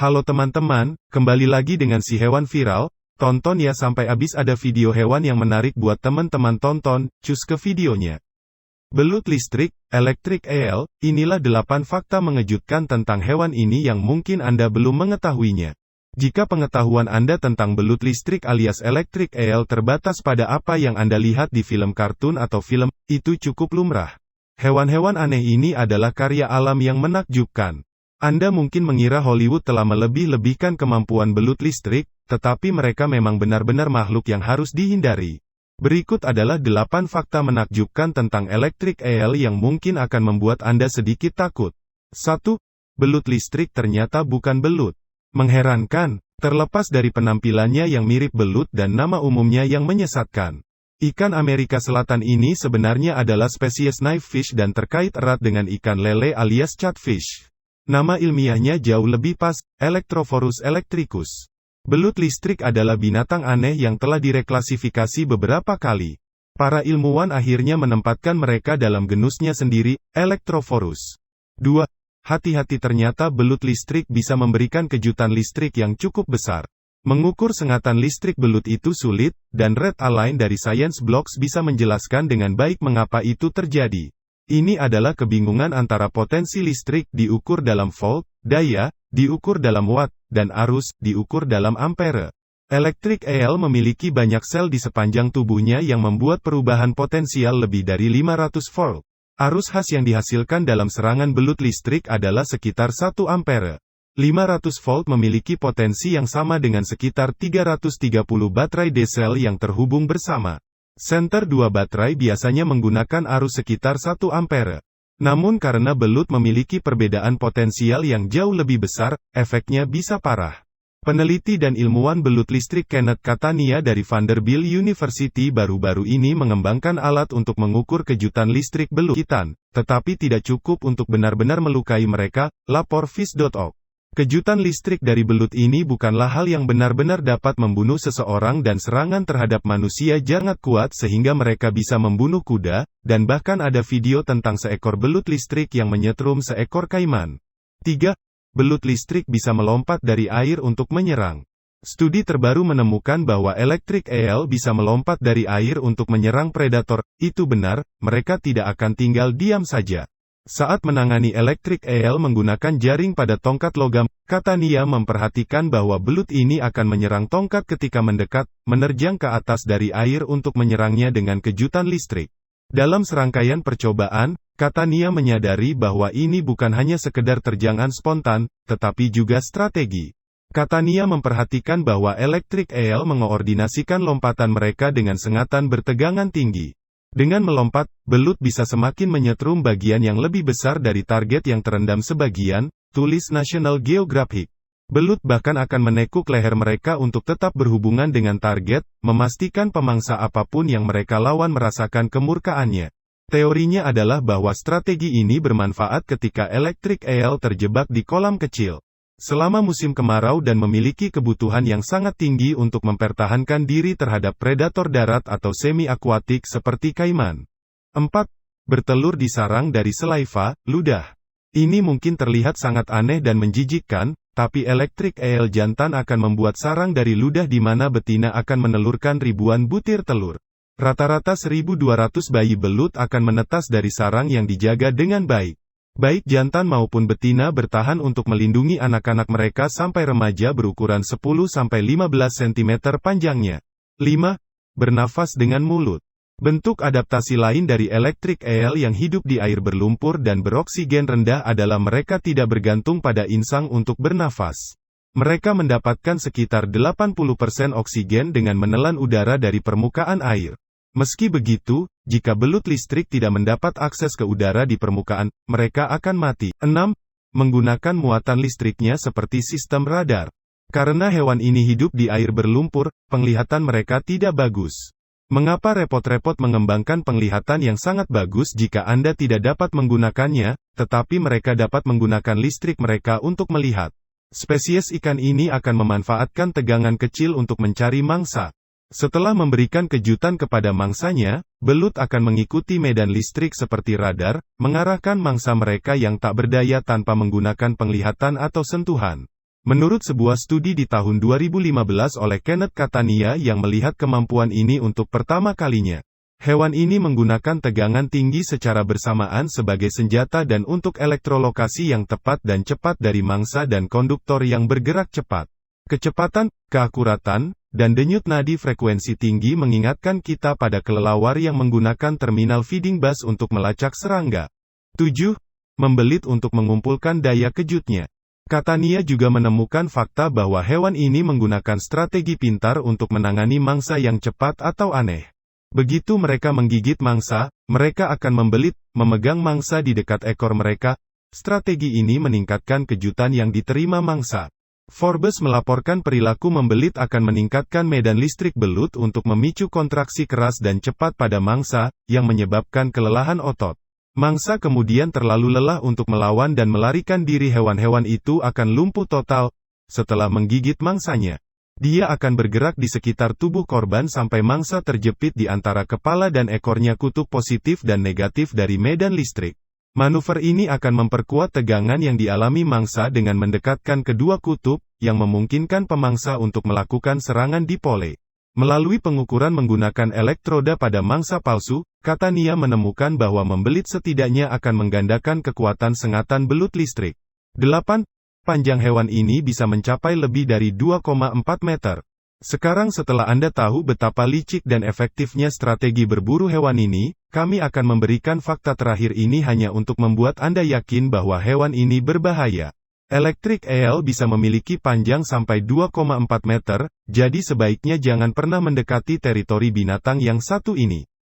Halo teman-teman, kembali lagi dengan si hewan viral. Tonton ya sampai habis, ada video hewan yang menarik buat teman-teman tonton, cus ke videonya. Belut listrik, Electric Eel, inilah 8 fakta mengejutkan tentang hewan ini yang mungkin Anda belum mengetahuinya. Jika pengetahuan Anda tentang belut listrik alias Electric Eel terbatas pada apa yang Anda lihat di film kartun atau film, itu cukup lumrah. Hewan-hewan aneh ini adalah karya alam yang menakjubkan. Anda mungkin mengira Hollywood telah melebih-lebihkan kemampuan belut listrik, tetapi mereka memang benar-benar makhluk yang harus dihindari. Berikut adalah 8 fakta menakjubkan tentang Electric Eel yang mungkin akan membuat Anda sedikit takut. 1. Belut listrik ternyata bukan belut. Mengherankan, terlepas dari penampilannya yang mirip belut dan nama umumnya yang menyesatkan. Ikan Amerika Selatan ini sebenarnya adalah spesies knife fish dan terkait erat dengan ikan lele alias catfish. Nama ilmiahnya jauh lebih pas, Electrophorus electricus. Belut listrik adalah binatang aneh yang telah direklasifikasi beberapa kali. Para ilmuwan akhirnya menempatkan mereka dalam genusnya sendiri, Electrophorus. 2. Hati-hati, ternyata belut listrik bisa memberikan kejutan listrik yang cukup besar. Mengukur sengatan listrik belut itu sulit, dan Red Align dari Science Blocks bisa menjelaskan dengan baik mengapa itu terjadi. Ini adalah kebingungan antara potensi listrik diukur dalam volt, daya, diukur dalam watt, dan arus, diukur dalam ampere. Electric Eel memiliki banyak sel di sepanjang tubuhnya yang membuat perubahan potensial lebih dari 500 volt. Arus khas yang dihasilkan dalam serangan belut listrik adalah sekitar 1 ampere. 500 volt memiliki potensi yang sama dengan sekitar 330 baterai D-cell yang terhubung bersama. Senter 2 baterai biasanya menggunakan arus sekitar 1 ampere. Namun karena belut memiliki perbedaan potensial yang jauh lebih besar, efeknya bisa parah. Peneliti dan ilmuwan belut listrik Kenneth Catania dari Vanderbilt University baru-baru ini mengembangkan alat untuk mengukur kejutan listrik belut hitan, tetapi tidak cukup untuk benar-benar melukai mereka, lapor Viz.org. Kejutan listrik dari belut ini bukanlah hal yang benar-benar dapat membunuh seseorang dan serangan terhadap manusia sangat kuat sehingga mereka bisa membunuh kuda, dan bahkan ada video tentang seekor belut listrik yang menyetrum seekor kaiman. 3. Belut listrik bisa melompat dari air untuk menyerang. Studi terbaru menemukan bahwa Electric Eel bisa melompat dari air untuk menyerang predator. Itu benar, mereka tidak akan tinggal diam saja. Saat menangani Electric Eel menggunakan jaring pada tongkat logam, Catania memperhatikan bahwa belut ini akan menyerang tongkat ketika mendekat, menerjang ke atas dari air untuk menyerangnya dengan kejutan listrik. Dalam serangkaian percobaan, Catania menyadari bahwa ini bukan hanya sekedar terjangan spontan, tetapi juga strategi. Catania memperhatikan bahwa Electric Eel mengoordinasikan lompatan mereka dengan sengatan bertegangan tinggi. Dengan melompat, belut bisa semakin menyetrum bagian yang lebih besar dari target yang terendam sebagian, tulis National Geographic. Belut bahkan akan menekuk leher mereka untuk tetap berhubungan dengan target, memastikan pemangsa apapun yang mereka lawan merasakan kemurkaannya. Teorinya adalah bahwa strategi ini bermanfaat ketika Electric Eel terjebak di kolam kecil. Selama musim kemarau dan memiliki kebutuhan yang sangat tinggi untuk mempertahankan diri terhadap predator darat atau semi-akuatik seperti kaiman. 4. Bertelur di sarang dari selaiva, ludah. Ini mungkin terlihat sangat aneh dan menjijikkan, tapi Electric Eel jantan akan membuat sarang dari ludah di mana betina akan menelurkan ribuan butir telur. Rata-rata 1.200 bayi belut akan menetas dari sarang yang dijaga dengan baik. Baik jantan maupun betina bertahan untuk melindungi anak-anak mereka sampai remaja berukuran 10-15 cm panjangnya. 5. Bernafas dengan mulut. Bentuk adaptasi lain dari Electric Eel yang hidup di air berlumpur dan beroksigen rendah adalah mereka tidak bergantung pada insang untuk bernafas. Mereka mendapatkan sekitar 80% oksigen dengan menelan udara dari permukaan air. Meski begitu, jika belut listrik tidak mendapat akses ke udara di permukaan, mereka akan mati. 6. Menggunakan muatan listriknya seperti sistem radar. Karena hewan ini hidup di air berlumpur, penglihatan mereka tidak bagus. Mengapa repot-repot mengembangkan penglihatan yang sangat bagus jika Anda tidak dapat menggunakannya, tetapi mereka dapat menggunakan listrik mereka untuk melihat? Spesies ikan ini akan memanfaatkan tegangan kecil untuk mencari mangsa. Setelah memberikan kejutan kepada mangsanya, belut akan mengikuti medan listrik seperti radar, mengarahkan mangsa mereka yang tak berdaya tanpa menggunakan penglihatan atau sentuhan. Menurut sebuah studi di tahun 2015 oleh Kenneth Catania yang melihat kemampuan ini untuk pertama kalinya, hewan ini menggunakan tegangan tinggi secara bersamaan sebagai senjata dan untuk elektrolokasi yang tepat dan cepat dari mangsa dan konduktor yang bergerak cepat. Kecepatan, keakuratan, dan denyut nadi frekuensi tinggi mengingatkan kita pada kelelawar yang menggunakan terminal feeding bus untuk melacak serangga. 7. Membelit untuk mengumpulkan daya kejutnya. Catania juga menemukan fakta bahwa hewan ini menggunakan strategi pintar untuk menangani mangsa yang cepat atau aneh. Begitu mereka menggigit mangsa, mereka akan membelit, memegang mangsa di dekat ekor mereka. Strategi ini meningkatkan kejutan yang diterima mangsa. Forbes melaporkan perilaku membelit akan meningkatkan medan listrik belut untuk memicu kontraksi keras dan cepat pada mangsa, yang menyebabkan kelelahan otot. Mangsa kemudian terlalu lelah untuk melawan dan melarikan diri. Hewan-hewan itu akan lumpuh total. Setelah menggigit mangsanya, dia akan bergerak di sekitar tubuh korban sampai mangsa terjepit di antara kepala dan ekornya. Kutub positif dan negatif dari medan listrik. Manuver ini akan memperkuat tegangan yang dialami mangsa dengan mendekatkan kedua kutub, yang memungkinkan pemangsa untuk melakukan serangan dipole. Melalui pengukuran menggunakan elektroda pada mangsa palsu, Catania menemukan bahwa membelit setidaknya akan menggandakan kekuatan sengatan belut listrik. 8. Panjang hewan ini bisa mencapai lebih dari 2,4 meter. Sekarang setelah Anda tahu betapa licik dan efektifnya strategi berburu hewan ini, kami akan memberikan fakta terakhir ini hanya untuk membuat Anda yakin bahwa hewan ini berbahaya. Electric Eel bisa memiliki panjang sampai 2,4 meter, jadi sebaiknya jangan pernah mendekati teritori binatang yang satu ini.